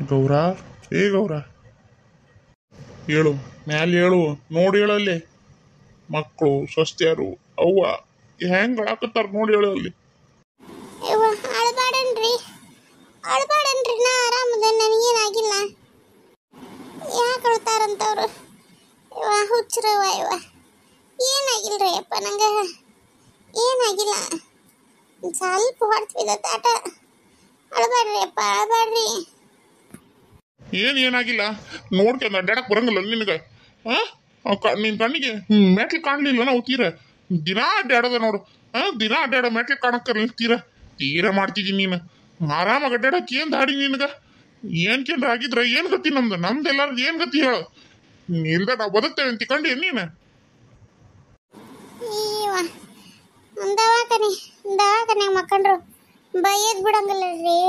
ಗೌರ, ಏ ಗೌರ, ಹೇಳು, ಮ್ಯಾಲೆ ಹೇಳು, ನೋಡಿ ಹೇಳಲ್ಲಿ ಮಕ್ಕಳು ಸಸ್ತ್ಯಾರು ಅವ್ವ ಹೆಂಗ್ ಹಾಕತ್ತಾರ ನೋಡಿ ಹೇಳು ಅಲ್ಲಿ. ಅಳ್ಬಾಡನ್ರಿ ಅಳ್ಬಾಡನ್ರಿ, ನಾ ಆರಾಮದ, ನನಗೇನಾಗಿಲ್ಲ. ಯಾಕೆ ಅಳ್ತಾರಂತವ್ರು? ಹುಚ್ಚರವ ಇವ, ಏನಾಗಿಲ್ರಿ ಅಪ್ಪ, ನಂಗೆ ಏನಾಗಿಲ್ಲ. ಸ್ವಲ್ಪ ಹೊಡೆದು ಬಿದ್ದತ್ತ ಆಟ. ಅಳ್ಬಾಡ್ರಿ ಅಪ್ಪ, ಅಳ್ಬಾಡ್ರಿ. ಏನಾಗಿಲ್ಲ ನೋಡ್ಕೊಂಡ ಅಡ್ಡಾಡಕ್ ಬರಂಗಿಲ್ಲ ನಿನಗೆ? ನಿನ್ ಕಣ್ಣಿಗೆ ಮೆಟ್ಲು ಕಾಣ್ಲಿಲ್ಲ ನಾವು ತೀರ ದಿನ ಅಡ್ಡಾಡೋದ ನೋಡು. ದಿನ ಅಡ್ಡಾಡೋ ಮೆಟ್ಲು ಕಾಣಕ್ಕ ತೀರ ತೀರ ಮಾಡ್ತಿದ್ದೀನಿ ನೀನು. ಆರಾಮಾಗಿ ಅಡ್ಡಾಡಕ್ ಏನ್ ದಾಡಿ ನಿನಗ? ಏನ್ಕೇನ್ರ ಆಗಿದ್ರ ಏನ್ ಗತಿ ನಮ್ದೆಲ್ಲಾರ ಏನ್ ಗತಿ ಹೇಳು? ಇಲ್ದ ನಾವು ಬದುಕ್ತೇವೆ ಅಂತ ಕಂಡಿ ನೀನು? ದವಾಖಾನೆ ಮಕ್ಕಂಡ್ರು ಬೈಯದ್ ಬಿಡಂಗಿಲ್ಲರಿ.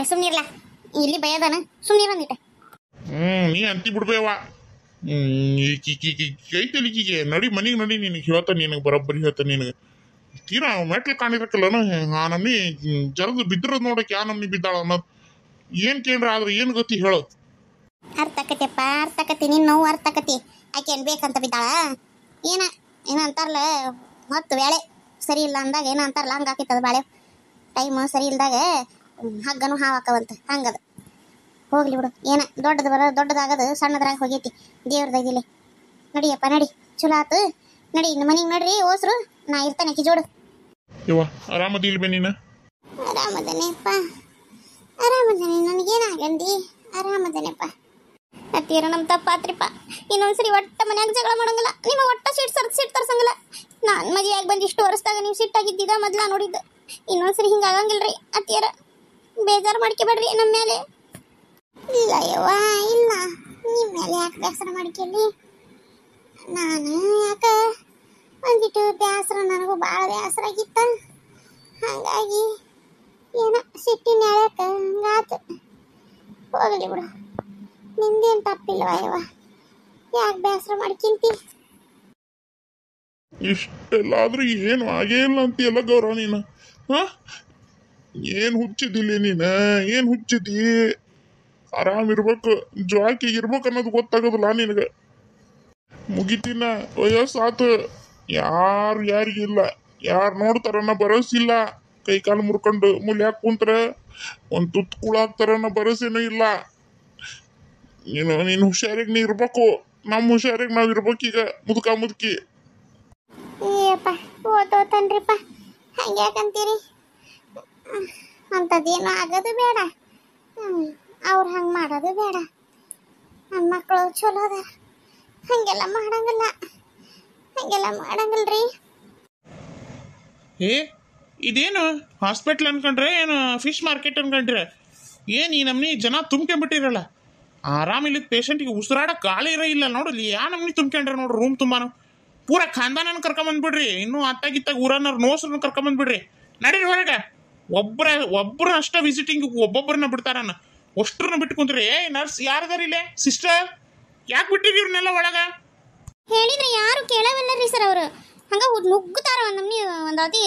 ಸುಮ್ನಿರ್ಲ, ಇಲ್ಲಿ ಬೈಯದಾನ, ಸುಮ್ನಿರಂದಿಟ್ಟ. ನೀ ಅಂತಿ ಬಿಡ್ಬೇವ. ಕೈ ತಲಿಕಿಗೆ ನಡಿ, ಮನಿಗೆ ನಡಿ. ನಿನಗೆ ಹೇಳ್ತ, ನಿನಗೆ ಬರೋಬ್ಬರಿ ಹೇಳ್ತ. ನಿನಗೆ ತೀರಾ ಮೆಟ್ಲು ಕಾಣಿರಕ್ಕಲ್ಲನ ಆ ನಮ್ನಿ ಜರದು ಬಿದ್ದಿರೋದು ನೋಡಕ್ಕೆ ಯಾ ನಮ್ನಿ ಬಿದ್ದಾಳ ಅನ್ನೋದು ಏನ್ ಕೇಳ್ರ ಆದ್ರೆ ಏನ್ ಗತಿ ಹೇಳು? ಅರ್ಥಕತಿಯಪ್ಪ, ಅರ್ಥಕತಿ, ನಿನ್ನ ನೋವು ಅರ್ಥಕತಿ. ಆಕೆ ಏನ್ ಬೇಕಂತ ಬಿದ್ದಾಳ? ಏನ ಅಂತಾರಲ್ಲ, ಮತ್ತು ಬೇಳೆ ಸರಿ ಇಲ್ಲ ಅಂದಾಗ ಏನ ಅಂತಾರಲ್ಲ, ಹಂಗ ಹಾಕಿತ್ತದ ಬಾಳೆ ಟೈಮ್ ಸರಿ ಇಲ್ದಾಗ ಹಗ್ಗನು ಹಾವಾಕವಂತ, ಹಂಗದ. ಹೋಗ್ಲಿ ಬಿಡು, ಏನ ದೊಡ್ಡದಾಗದು ಸಣ್ಣದ್ರಾಗ ಹೋಗೈತಿ ದೇವ್ರದಾಗಿಲ್ಲಿ. ನಡಿಯಪ್ಪ ನಡಿ, ಚಲೋ ಆತು, ನಡಿ ಮನಿಗೆ ನಡ್ರಿ. ಓಸ್ರು ನಾ ಇರ್ತಾನೆ ಕಿಜೋಡು. ಯವ್ವ ಆರಾಮದಿ ಇಲ್ಬೇ ನೀನು? ಆರಾಮದನೆಪ್ಪ, ಆರಾಮದನೆ, ನನಗೇನಾಗಂದಿ, ಆರಾಮದನೆಪ್ಪ. ಅತ್ತೀರ ನಮ್ಮ ತಪ್ಪಾತ್ರಿಪ್ಪ. ಇನ್ನೊಂದ್ಸರಿ ಒಟ್ಟ ಮನ್ಯಾಗ ಜಗಳ ಮಾಡಂಗಿಲ್ಲ, ನಿಮ್ಮ ಒಟ್ಟ ಸಿಟ್ ತರ್ಸಂಗಿಲ್ಲ. ನಾನು ಮದುವೆಯಾಗಿ ಬಂದು ಇಷ್ಟು ವರ್ಷದಾಗ ನೀವು ಸಿಟ್ಟಾಗಿದ್ದಿದ್ದ ಮೊದ್ಲ ನೋಡಿದ್ದು. ಇನ್ನೊಂದ್ಸರಿ ಹಿಂಗೆ ಆಗಂಗಿಲ್ರಿ ಅತ್ತೀರ, ಬೇಜಾರು ಮಾಡ್ಕೊಬೇಡ್ರಿ ನಮ್ಮ ಮೇಲೆ. ಇಲ್ಲ ಯವ್ವ ಇಲ್ಲ, ನಿಮ್ಮ ಮೇಲೆ ಯಾಕೆ ಬೇಸರ ಮಾಡ್ಕೊಳ್ಳಿ? ನಾನು ಯಾಕೆ ಒಂದಿಟ್ಟು ಬೇಸರ, ನನಗೂ ಭಾಳ ಬೇಸರ ಆಗಿತ್ತ. ಹಾಗಾಗಿ ಏನ ಸಿಟ್ಟಿನ ಎಳ್ಯಾಕ ಹಂಗಾತು. ಹೋಗಲಿ ಬಿಡು, ನಿಂದೇನು ತಪ್ಪಿಲ್ವ ಯವ್ವ, ಯಾಕೆ ಬೇಸರ ಮಾಡ್ಕಿಂತಿ? ಇಷ್ಟೆಲ್ಲ ಆದ್ರೂ ಏನು ಆಗೇ ಇಲ್ಲ ಅಂತೀಯಲ್ಲ ಗೌರ ನೀನು? ಏನ್ ಹುಚ್ಚಿದಿಲ್ಲ ನೀನ? ಏನ್ ಹುಚ್ಚಿದಿ? ಆರಾಮಿರ್ಬೇಕು, ಜಾಕಿಗಿರ್ಬೇಕು ಅನ್ನೋದು ಗೊತ್ತಾಗೋದಿಲ್ಲ ನಿನಗೆ. ಮುಗಿತಿನ ವಯಸ್ಸಾತು, ಯಾರಿಗಿಲ್ಲ, ಯಾರು ನೋಡ್ತಾರನ್ನ ಭರೋಸಿಲ್ಲ. ಕೈ ಕಾಲು ಮುರ್ಕೊಂಡು ಮೂಲ್ಯಾಕ ಕುಂತ್ರ ಒಂದು ತುತ್ತು ಕೂಳಾಕ್ತಾರನ್ನ ಭರೋಸೆನೂ ಇಲ್ಲ. ನೀನು ಹುಷಾರಿಗೆ ನೀ ಇರ್ಬೇಕು, ನಮ್ಮ ಹುಷಾರಿಗೆ ನಾವು ಇರ್ಬೇಕೀಗ ಮುದುಕಿ. ಏಯಪ್ಪ ಓದ್ತನ್ರಿಪ್ಪ, ಹಂಗ್ಯಾಕಂತೀರಿ? ಅಂಥದ್ದೇನು ಆಗೋದು ಬೇಡ, ಅವ್ರು ಹಂಗೆ ಮಾಡೋದು ಬೇಡ. ನನ್ನ ಮಕ್ಕಳು ಚಲೋ ಅದಾರ, ಹಂಗೆಲ್ಲ ಮಾಡಂಗಿಲ್ರಿ. ಇದೇನು ಹಾಸ್ಪಿಟ್ಲ್ ಅನ್ಕೊಂಡ್ರೆ ಏನು ಫಿಶ್ ಮಾರ್ಕೆಟ್ ಅನ್ಕೊಂಡ್ರೆ ಏನು ಈ ನಮ್ನಿ ಜನ ತುಂಬ್ಕೊಂಡ್ಬಿಟ್ಟಿರಲ್ಲ? ಆರಾಮಿಲ್ಲದ ಪೇಷಂಟಿಗೆ ಉಸಿರಾಡಕ್ಕೆ ಗಾಳಿ ಇಲ್ಲ ನೋಡಲಿ, ಯಾ ನಮ್ನಿ ತುಂಬ್ಕೊಂಡ್ರೆ ನೋಡ್ರಿ. ರೂಮ್ ತುಂಬಾನು ಪೂರಾ ಖಾನ್ದಾನ ಕರ್ಕೊಂಬಂದ್ಬಿಡ್ರಿ. ಇನ್ನೂ ಅತ್ತಾಗಿತ್ತಾಗ ಊರನ್ನ ನೋಸ್ರನ್ನ ಕರ್ಕೊಂಬಂದ್ಬಿಡ್ರಿ. ನಡೀರಿ ಹೊರಗೆ. ಒಬ್ಬರ ಅಷ್ಟ ವಿಸಿಟಿಂಗ್ ಒಬ್ಬೊಬ್ಬರನ್ನ ಬಿಡ್ತಾರನ್ನ, ಅಷ್ಟ್ರನ್ನ ಬಿಟ್ಟು ಕುಂತ್ರಿ. ನರ್ಸ್ ಯಾರದಾರ ಇಲ್ಲೇ? ಸಿಸ್ಟರ್ ಯಾಕೆ ಬಿಟ್ಟಿರಿ ಇವ್ರನ್ನೆಲ್ಲ ಒಳಗ? ಹೇಳಿದ್ರೆ ಯಾರು ಕೇಳವಲ್ಲರಿ ಸರ್. ಅವರು ಹಂಗ ನುಗ್ಗುತ್ತಾರ, ನಮ್ನಿ ಒಂದು ಅತಿ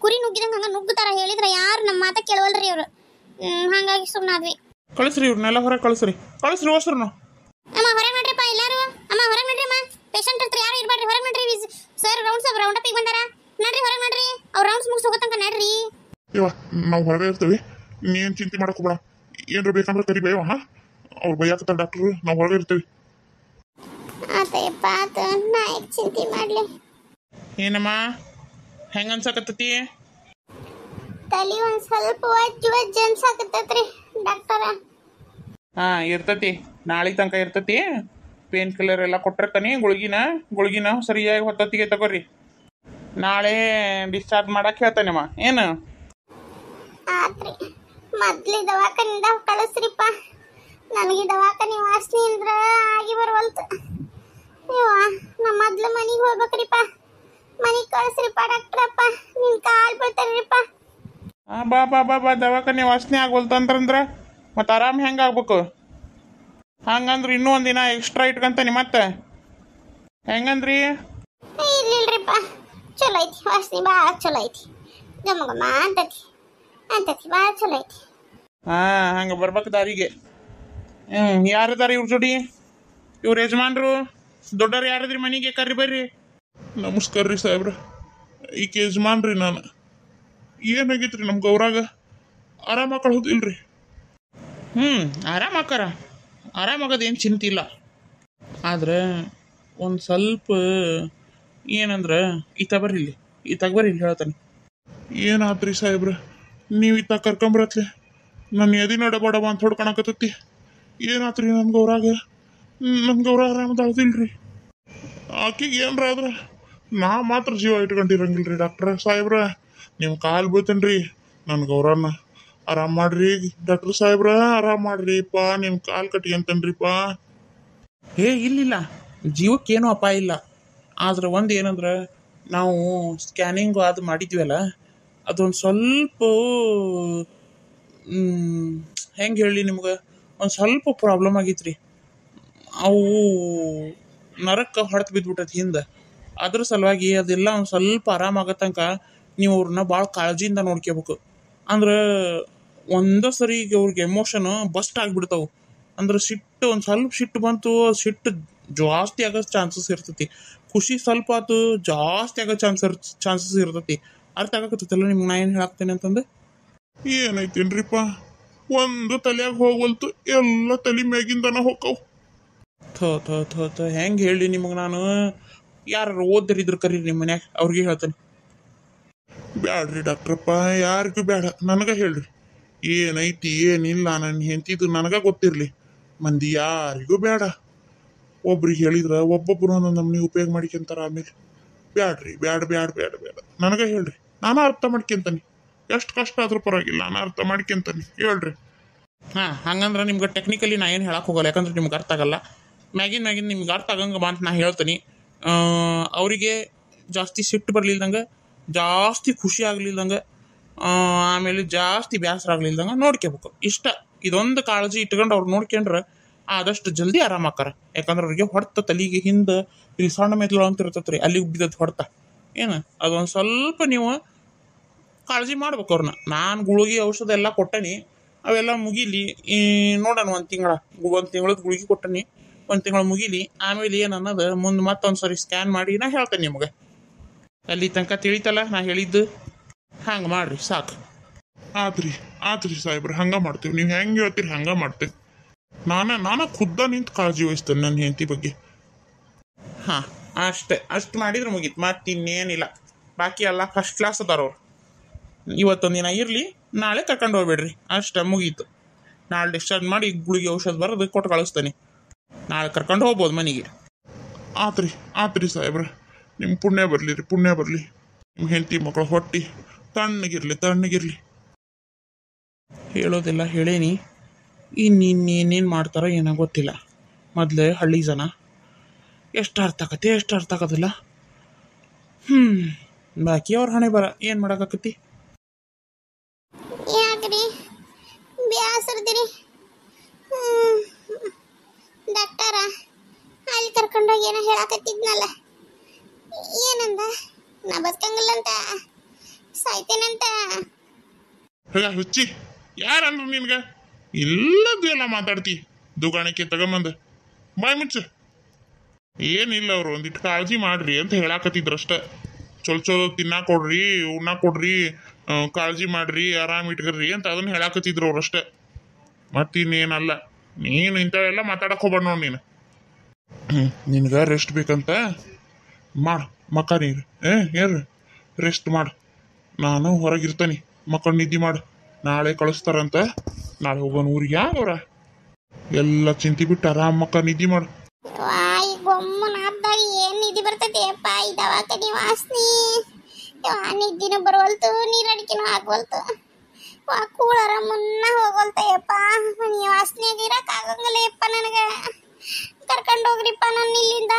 ಕುರಿ ನುಗ್ಗಿದಂಗೆ ಹಂಗ ನುಗ್ಗುತ್ತಾರ. ಹೇಳಿದ್ರೆ ಯಾರು ನಮ್ಮ ಮಾತ ಕೇಳವಲ್ರಿ ಅವರು. ಹಂಗಾಗಿ ಸುಮ್ಮನಾದ್ವಿ. ಕಳಿಸ್ರಿ ಇವ್ರನ್ನೆಲ್ಲ ಹೊರಗೆ, ಕಳಿಸ್ರಿ ಹೊಸ್ರನ್ನು. ಅಮ್ಮ ಹೊರಗೆ ನಡ್ರಿಪ್ಪ ಎಲ್ಲಾರು. ಅಮ್ಮ ಹೊರಗೆ ನಡ್ರಿ, ಅಮ್ಮ ಪೇಷಂಟ್ ಹತ್ರ ಯಾರು ಇರ್ಬಾರ್ರಿ, ಹೊರಗೆ ನಡ್ರಿ. ಸರ್ ರೌಂಡ್ ಅಪ್ಪಿಗೆ ಬಂದಾರ, ನಡ್ರಿ ಹೊರಗೆ ನಡ್ರಿ. ಅವ್ರ ರೌಂಡ್ಸ್ ಮುಗಿಸ್ ಹೋಗತ್ತಂಕ ನಡ್ರಿ. ನಾವು ಹೊರಗೆ ಇರ್ತೀವಿ, ನೀನ್ ಚಿಂತೆ ಮಾಡಕ್ ಹೋಗ್ಬೇಡ. ಏನ್ರ ಬೇಕಂದ್ರೆ ಕರಿ ಬೇವ, ಅವ್ರು ಬೈಯಾಕತ್ತಾರ ಡಾಕ್ಟ್ರು, ನಾವು ಹೊರಗೆ ಇರ್ತೀವಿ. ಆತಯ್ಯಪ್ಪ ಆತ, ನಾ ಯಾಕೆ ಚಿಂತೆ ಮಾಡ್ಲಿ? ಏನಮ್ಮ ಹೆಂಗ ಅನ್ಸಕತ್ತತಿ? ತಲೆ ಒಂದ್ ಸ್ವಲ್ಪ ವಜ್ಜು ಅನ್ಸಾಕತ್ತೈತ್ರಿ ಡಾಕ್ಟರ. ಇರ್ತತಿ, ನಾಳೆ ತನಕ ಇರ್ತತಿ. ಪೇನ್ ಕಿಲ್ಲರ್ ಎಲ್ಲ ಕೊಟ್ಟಿರ್ತಾನೆ. ಗುಳಿಗಿನ ಸರಿಯಾಗಿ ಹೊತ್ತಿಗೆ ತಗೋರಿ. ನಾಳೆ ಡಿಸ್ಚಾರ್ಜ್ ಮಾಡಕ್ ಹೇಳ್ತಾನೆಮ್ಮ. ಏನು ಆತ್ರಿ, ಮೊದ್ಲಿ ದವಾಖಾನಿಂದ ಕಳಿಸ್ರಿಪ್ಪ. ನನಗೆ ದವಾಖಾನಿ ವಾಸನೆ ಅಂದ್ರ ಆಗಿ ಬರವಲ್ತು. ನಮ್ಮ ಮೊದ್ಲು ಮನಿಗೆ ಹೋಗ್ಬೇಕ್ರಿಪ್ಪ. ಮನಿಗೆ ಕಳಿಸ್ರಿಪ್ಪ ಡಾಕ್ಟ್ರಪ್ಪ, ನಿನ್ ಕಾಲ್ ಬೀಳ್ತಾರ್ರಿಪ್ಪ. ಬಾ ದವಾಖಾನೆ ವಾಸನೆ ಆಗವಲ್ತಂದ್ರ ಮತ್ತೆ ಆರಾಮ್ ಹೆಂಗ ಆಗ್ಬೇಕು? ಹಂಗಂದ್ರೆ ಇನ್ನೂ ಒಂದಿನ ಎಕ್ಸ್ಟ್ರಾ ಇಟ್ಕಂತಾನೆ ಮತ್ತೆ. ಹೆಂಗಂದ್ರಿ? ಇರ್ಲಿಲ್ರಿಪ್ಪ, ಚಲೋ ಐತಿ ವಾಸನೆ ಭಾಳ ಚಲೋ ಐತಿ ಗಮ ಗಮ ಅಂತತಿ ಭಾಳ ಚಲೋ ಐತಿ. ಹಂಗೆ ಬರ್ಬೇಕು ದಾರಿಗೆ. ಯಾರದಾರ ಇವ್ರ ಜೋಡಿ? ಇವ್ರ ಯಜಮಾನ್ರು ದೊಡ್ಡವ್ರು ಯಾರದ್ರಿ ಮನೆಗೆ ಕರ್ರಿ ಬರ್ರಿ. ನಮಸ್ಕಾರ ರೀ ಸಾಹೇಬ್ರ, ಈಗ ಯಜಮಾನ್ರಿ ನಾನು. ಏನಾಗೈತ್ರಿ ನಮ್ಮ ಗೌರಾಗ? ಆರಾಮಾಕಳೋದಿಲ್ರಿ? ಆರಾಮಾಗದೇನು ಚಿಂತೆ ಇಲ್ಲ. ಆದ್ರೆ ಒಂದು ಸ್ವಲ್ಪ ಏನಂದ್ರೆ ಈತ ಬರ್ರಿ ಹೇಳ್ತಾನೆ. ಏನಾದ್ರಿ ಸಾಹೇಬ್ರ, ನೀವು ಈತ ಕರ್ಕೊಂಬರತ್ಲೆ ನನ್ನ ಎದಿ ನಡಬಡವ ಅಂತ ಹೊಡ್ಕೊಳಕತ್ತತಿ. ಏನಾತ್ರಿ ನನ್ನ ಗೌರ ಆರಾಮದಾಳ್ದಿಲ್ರಿ? ಆಕೆಗೆ ಏನ್ರ ಆದ್ರೆ ನಾ ಮಾತ್ರ ಜೀವ ಇಟ್ಕೊಂಡಿರಂಗಿಲ್ರಿ ಡಾಕ್ಟ್ರ ಸಾಹೇಬ್ರ. ನಿಮ್ಮ ಕಾಲು ಬೀಳ್ತೇನ್ರಿ, ನನ್ನ ಗೌರನ್ನ ಆರಾಮ್ ಮಾಡ್ರಿ ಡಾಕ್ಟ್ರ್ ಸಾಹೇಬ್ರ, ಆರಾಮ್ ಮಾಡ್ರಿಪ್ಪ, ನಿಮ್ಮ ಕಾಲು ಕಟ್ಕೊಂತನ್ರಿಪ್ಪ. ಇಲ್ಲ, ಜೀವಕ್ಕೇನು ಅಪಾಯ ಇಲ್ಲ. ಆದ್ರೆ ಒಂದು ಏನಂದ್ರೆ ನಾವು ಸ್ಕ್ಯಾನಿಂಗು ಅದು ಮಾಡಿದ್ವಲ್ಲ, ಅದೊಂದು ಸ್ವಲ್ಪ ಹೆಂಗೆ ಹೇಳಿ ನಿಮ್ಗೆ, ಒಂದು ಸ್ವಲ್ಪ ಪ್ರಾಬ್ಲಮ್ ಆಗೈತೆ ರೀ. ಅವು ನರಕ್ಕೆ ಹೊಡೆದು ಬಿದ್ದುಬಿಟ್ಟೈತಿ ಹಿಂದೆ. ಅದ್ರ ಸಲುವಾಗಿ ಅದೆಲ್ಲ ಒಂದು ಸ್ವಲ್ಪ ಆರಾಮಾಗೋ ತನಕ ನೀವು ಅವ್ರನ್ನ ಭಾಳ ಕಾಳಜಿಯಿಂದ ನೋಡ್ಕೋಬೇಕು. ಅಂದ್ರೆ ಒಂದೇ ಸರಿ ಅವ್ರಿಗೆ ಎಮೋಷನ್ ಬಸ್ಟ್ ಆಗಿಬಿಡ್ತಾವೆ. ಅಂದ್ರೆ ಸಿಟ್ಟು, ಒಂದು ಸ್ವಲ್ಪ ಸಿಟ್ಟು ಬಂತು, ಸಿಟ್ಟು ಜಾಸ್ತಿ ಆಗೋ ಚಾನ್ಸಸ್ ಇರ್ತೈತಿ. ಖುಷಿ ಸ್ವಲ್ಪ ಆತು, ಜಾಸ್ತಿ ಆಗೋ ಚಾನ್ಸಸ್ ಇರ್ತೈತಿ. ಅರ್ಥ ಆಗಕತ್ತಲ್ಲ ನಿಮ್ಗೆ ನಾ ಏನು ಹೇಳಾಕ್ತೇನೆ ಅಂತಂದು? ಏನೈತೇನ್ರಿಪ್ಪ, ಒಂದು ತಲೆಯಾಗ ಹೋಗ್ವಲ್ತು, ಎಲ್ಲ ತಲೆ ಮ್ಯಾಗಿಂದನ ಹೋಗ್ತಾವ. ಹೆಂಗೆ ಹೇಳಿ ನಿಮಗೆ ನಾನು? ಯಾರು ಓದರಿದ್ರು ಕರೀರಿ ನಿಮ್ಮ ಮನ್ಯಾಗ, ಅವ್ರಿಗೆ ಹೇಳ್ತೇನೆ. ಬ್ಯಾಡ್ರಿ ಡಾಕ್ಟ್ರಪ್ಪ, ಯಾರಿಗೂ ಬೇಡ, ನನಗೆ ಹೇಳ್ರಿ ಏನೈತಿ ಏನಿಲ್ಲ. ನನ್ನ ಹೆಂಡತಿದು ನನಗೆ ಗೊತ್ತಿರಲಿ, ಮಂದಿ ಯಾರಿಗೂ ಬೇಡ. ಒಬ್ರಿಗೆ ಹೇಳಿದ್ರೆ ಒಬ್ಬೊಬ್ರು ಒಂದೊಂದು ನಮ್ನಿ ಉಪಯೋಗ ಮಾಡ್ಕೊಂತಾರ. ಆಮೇಲೆ ಬ್ಯಾಡ್ರಿ, ಬ್ಯಾಡ ನನಗೆ ಹೇಳ್ರಿ, ನಾನು ಅರ್ಥ ಮಾಡ್ಕೊಂತಾನೆ. ಎಷ್ಟು ಕಷ್ಟ ಆದ್ರೂ ಪರವಾಗಿಲ್ಲ, ನಾನು ಅರ್ಥ ಮಾಡ್ಕೊಂತಾನೆ, ಹೇಳ್ರಿ. ಹಂಗಂದ್ರೆ ನಿಮ್ಗೆ ಟೆಕ್ನಿಕಲಿ ನಾ ಏನು ಹೇಳಕ್ಕೆ ಹೋಗಲ್ಲ, ಯಾಕಂದ್ರೆ ನಿಮ್ಗೆ ಅರ್ಥ ಆಗಲ್ಲ. ಮ್ಯಾಗಿನ ನಿಮ್ಗೆ ಅರ್ಥ ಆಗಂಗೆ ಬಾ ಅಂತ ನಾ ಹೇಳ್ತೀನಿ. ಅವರಿಗೆ ಜಾಸ್ತಿ ಸಿಟ್ಟು ಬರಲಿಲ್ದಂಗೆ, ಜಾಸ್ತಿ ಖುಷಿ ಆಗಲಿಲ್ದಂಗೆ, ಆಮೇಲೆ ಜಾಸ್ತಿ ಬೇಸರ ಆಗಲಿಲ್ದಂಗೆ ನೋಡ್ಕೋಬೇಕು. ಇಷ್ಟ, ಇದೊಂದು ಕಾಳಜಿ ಇಟ್ಕೊಂಡು ಅವ್ರು ನೋಡ್ಕೊಂಡ್ರೆ ಆದಷ್ಟು ಜಲ್ದಿ ಆರಾಮಾಕಾರ. ಯಾಕಂದ್ರೆ ಅವ್ರಿಗೆ ಹೊಡ್ತ ತಲೆಗೆ ಹಿಂದೆ ಇಲ್ಲಿ ಸಣ್ಣ ಮೆದ್ಲು ಅಂತ ಇರ್ತೈತೆ ರೀ, ಅಲ್ಲಿಗೆ ಬಿದ್ದದ್ದು ಹೊಡ್ತ ಏನು, ಅದೊಂದು ಸ್ವಲ್ಪ ನೀವು ಕಾಳಜಿ ಮಾಡ್ಬೇಕು ಅವ್ರನ್ನ. ನಾನು ಗುಳಿಗೆ ಔಷಧ ಎಲ್ಲ ಕೊಟ್ಟನಿ, ಅವೆಲ್ಲ ಮುಗೀಲಿ. ನೋಡೋಣ, ಒಂದು ತಿಂಗಳದ ಗುಳಿಗೆ ಕೊಟ್ಟನಿ, ಒಂದು ತಿಂಗಳು ಮುಗೀಲಿ. ಆಮೇಲೆ ಏನು ಅನ್ನೋದು ಮುಂದೆ ಮತ್ತೊಂದು ಸರಿ ಸ್ಕ್ಯಾನ್ ಮಾಡಿ ನಾ ಹೇಳ್ತೇನೆ ನಿಮಗೆ. ಅಲ್ಲಿ ತನಕ ತಿಳಿತಲ್ಲ ನಾ ಹೇಳಿದ್ದು? ಹಂಗೆ ಮಾಡ್ರಿ ಸಾಕು. ಆತ್ರಿ ಸಾಹೇಬ್ರ, ಹಂಗೆ ಮಾಡ್ತೀವಿ. ನೀವು ಹೆಂಗೆ ಹೇಳ್ತೀರಿ ಹಂಗೆ ಮಾಡ್ತೇವೆ. ನಾನು ಖುದ್ದ ನಿಂತು ಕಾಳಜಿ ವಹಿಸ್ತೇನೆ ನನ್ನ ಹೆಂಡತಿ ಬಗ್ಗೆ. ಅಷ್ಟು ಮಾಡಿದ್ರೆ ಮುಗೀತು, ಮತ್ತಿನ್ನೇನಿಲ್ಲ. ಬಾಕಿ ಎಲ್ಲ ಫಸ್ಟ್ ಕ್ಲಾಸ್ ಅದಾರ ಅವ್ರು. ಇವತ್ತೊಂದು ದಿನ ಇರಲಿ, ನಾಳೆ ಕರ್ಕೊಂಡು ಹೋಗ್ಬೇಡ್ರಿ, ಅಷ್ಟೇ ಮುಗೀತು. ನಾಳೆ ಡಿಸ್ಚಾರ್ಜ್ ಮಾಡಿ ಗುಳಿಗೆ ಔಷಧ ಬರೋದು ಕೊಟ್ಟು ಕಳಿಸ್ತೇನೆ. ನಾಳೆ ಕರ್ಕೊಂಡು ಹೋಗ್ಬೋದು ಮನೆಗೆ. ಆತ್ರಿ ಸಾಹೇಬ್ರ, ನಿಮ್ಮ ಪುಣ್ಯ ಬರಲಿ. ನಿಮ್ಮ ಹೆಂಡತಿ ಮಕ್ಕಳು ಹೊಟ್ಟಿ ತಣ್ಣಗಿರ್ಲಿ. ಹೇಳೋದೆಲ್ಲ ಹೇಳೇನಿ, ಇನ್ನೇನೇನು ಮಾಡ್ತಾರೋ ಏನೋ ಗೊತ್ತಿಲ್ಲ. ಮೊದಲೇ ಹಳ್ಳಿ ಜನ, ಎಷ್ಟು ಅರ್ಥ ಆಗೋದಿಲ್ಲ. ಬಾಕಿ ಅವ್ರ ಹಣೆ ಬರ, ಏನು ಮಾಡೋಕ್ಕಾಕತಿ? ಯಾಕ್ರಿ ಬ್ಯಾಸರ್ದಿರಿ? ಡಾಕ್ಟರ ಅಲ್ಲಿ ಕರ್ಕೊಂಡೋಗಿ ಏನೋ ಹೇಳಕತ್ತಿದ್ನಲ್ಲ, ಏನಂದ? ನಾ ಬದುಕಂಗಿಲ್ಲಂತ, ಸಾಯ್ತೇನಂತ. ಹುಚ್ಚಿ, ಯಾರನ್ರು ನಿನ್ಗ? ಇಲ್ಲದ್ದು ಎಲ್ಲ ಮಾತಾಡ್ತಿ, ದುಗಾಣಿಕೆ ತಗೊಂಬಂದ ಬಾಯ್ ಮುಚ್ಚು. ಏನಿಲ್ಲ, ಅವರು ಒಂದಿಟ್ಟು ಕಾಳಜಿ ಮಾಡ್ರಿ ಅಂತ ಹೇಳಾಕತ್ತಿದ್ರಷ್ಟ. ಚಲೋ ತಿನ್ನಾಕ ಕೊಡ್ರಿ, ಉಣ್ಣಾಕ ಕೊಡ್ರಿ, ಕಾಳಜಿ ಮಾಡ್ರಿ, ಆರಾಮ್ ಇಟ್ಕರ್ರಿ ಅಂತ ಅದನ್ನ ಹೇಳಾಕತ್ತಿದ್ರು ಅವ್ರಷ್ಟೇ. ಮತ್ತಿನ್ನೇನಲ್ಲ. ನೀನು ಇಂಥವೆಲ್ಲ ಮಾತಾಡಕ್ ಹೋಗ್ಬೇಡ ನೋಡಿ ನೀನು. ನಿನ್ಗ ರೆಸ್ಟ್ ಬೇಕಂತ ಮಾಡು, ಮಕ್ಕ ನೀರು ಏನ್ರಿ ರೆಸ್ಟ್ ಮಾಡು. ನಾನು ಹೊರಗಿರ್ತೇನೆ, ಮಕ್ಕಳು ನಿದ್ದೆ ಮಾಡು. ನಾಳೆ ಕಳಿಸ್ತಾರಂತ, ನಾಳೆ ಹೋಗೋಣ ಊರಿಗೆ. ಯಾವ್ರ ಎಲ್ಲ ಚಿಂತೆ ಬಿಟ್ಟು ಆರಾಮ್ ಮಕ್ಕ ನಿದ್ದೆ ಮಾಡು. ಏನ್ ನಿಧಿ ಬರ್ತೈತಿ ಅಪ್ಪ, ಈ ದವಾಖಾನಿ ವಾಸನಿ ನಿದ್ದಿನೂ ಬರವಲ್ತು, ನೀರಡಿಕೆನೂ ಆಗವಲ್ತು, ಕೂಳರ ಮುನ್ನ ಹೋಗಲ್ತಯ್ಯಪ್ಪ. ಈ ವಾಸನೆಯಾಗ ಇರಕ್ ಆಗಂಗಿಲ್ಲ ಯಪ್ಪ ನನಗೆ. ಕರ್ಕೊಂಡು ಹೋಗ್ರಿಪ್ಪ ನನ್ನ ಇಲ್ಲಿಂದ.